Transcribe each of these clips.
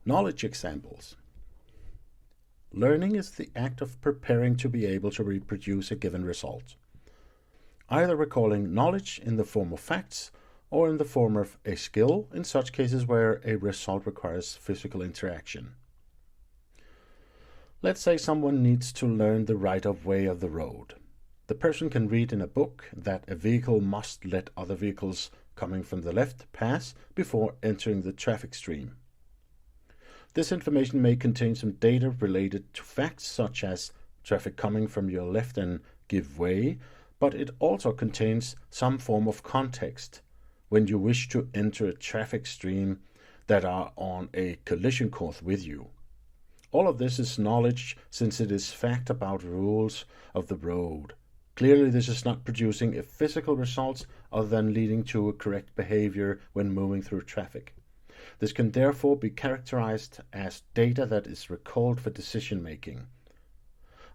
Knowledge examples. Learning is the act of preparing to be able to reproduce a given result, either recalling knowledge in the form of facts or in the form of a skill in such cases where a result requires physical interaction. Let's say someone needs to learn the right-of-way of the road. The person can read in a book that a vehicle must let other vehicles coming from the left pass before entering the traffic stream. This information may contain some data related to facts such as traffic coming from your left and give way, but it also contains some form of context when you wish to enter a traffic stream that are on a collision course with you. All of this is knowledge since it is fact about rules of the road. Clearly, this is not producing a physical result other than leading to a correct behavior when moving through traffic. This can therefore be characterized as data that is recalled for decision making.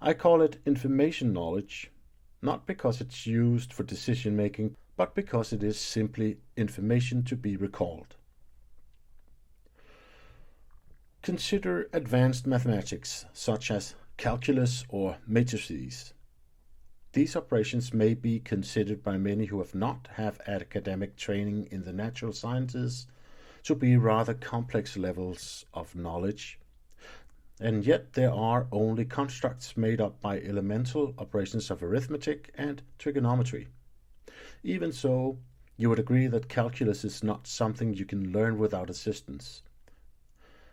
I call it information knowledge, not because it's used for decision making, but because it is simply information to be recalled. Consider advanced mathematics, such as calculus or matrices. These operations may be considered by many who have not had academic training in the natural sciences to be rather complex levels of knowledge, and yet there are only constructs made up by elemental operations of arithmetic and trigonometry. Even so, you would agree that calculus is not something you can learn without assistance.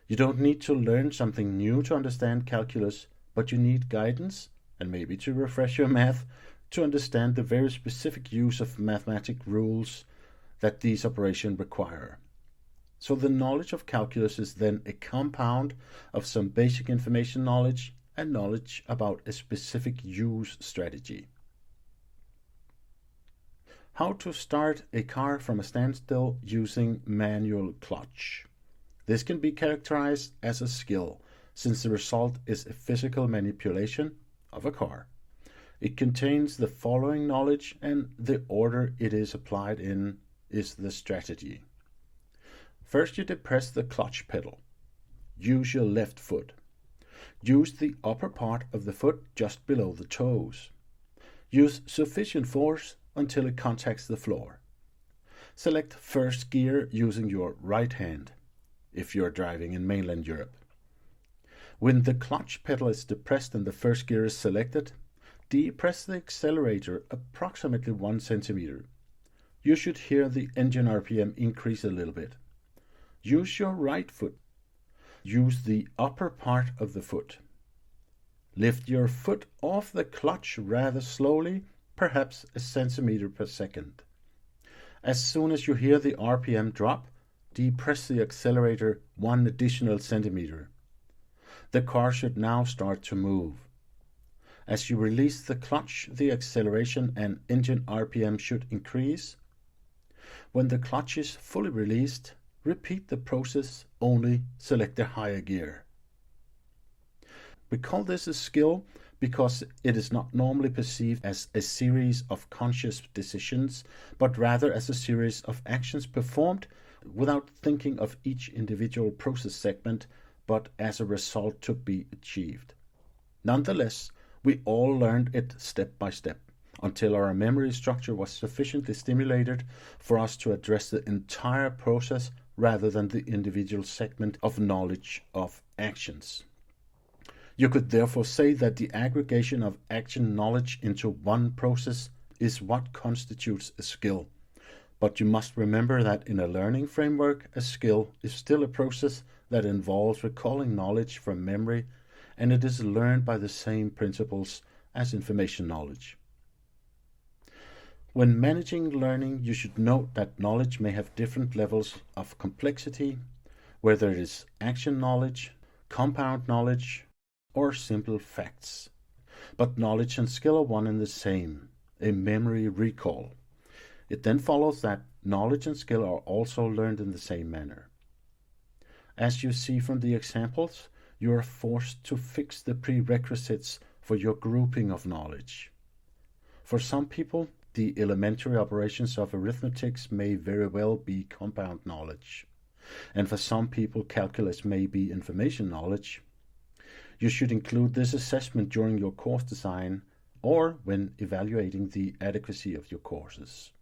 You don't need to learn something new to understand calculus, but you need guidance, and maybe to refresh your math, to understand the very specific use of mathematic rules that these operations require. So the knowledge of calculus is then a compound of some basic information knowledge and knowledge about a specific use strategy. How to start a car from a standstill using manual clutch. This can be characterized as a skill, since the result is a physical manipulation of a car. It contains the following knowledge, and the order it is applied in is the strategy. First, you depress the clutch pedal. Use your left foot. Use the upper part of the foot just below the toes. Use sufficient force until it contacts the floor. Select first gear using your right hand, if you're driving in mainland Europe. When the clutch pedal is depressed and the first gear is selected, depress the accelerator approximately 1 centimeter. You should hear the engine RPM increase a little bit. Use your right foot. Use the upper part of the foot. Lift your foot off the clutch rather slowly, perhaps a centimeter per second. As soon as you hear the RPM drop, depress the accelerator 1 additional centimeter. The car should now start to move. As you release the clutch, the acceleration and engine RPM should increase. When the clutch is fully released, repeat the process, only select a higher gear. We call this a skill because it is not normally perceived as a series of conscious decisions, but rather as a series of actions performed without thinking of each individual process segment, but as a result to be achieved. Nonetheless, we all learned it step by step, until our memory structure was sufficiently stimulated for us to address the entire process rather than the individual segment of knowledge of actions. You could therefore say that the aggregation of action knowledge into one process is what constitutes a skill. But you must remember that in a learning framework, a skill is still a process that involves recalling knowledge from memory, and it is learned by the same principles as information knowledge. When managing learning, you should note that knowledge may have different levels of complexity, whether it is action knowledge, compound knowledge, or simple facts. But knowledge and skill are one and the same, a memory recall. It then follows that knowledge and skill are also learned in the same manner. As you see from the examples, you are forced to fix the prerequisites for your grouping of knowledge. For some people, the elementary operations of arithmetic may very well be compound knowledge. and for some people calculus may be information knowledge. You should include this assessment during your course design or when evaluating the adequacy of your courses.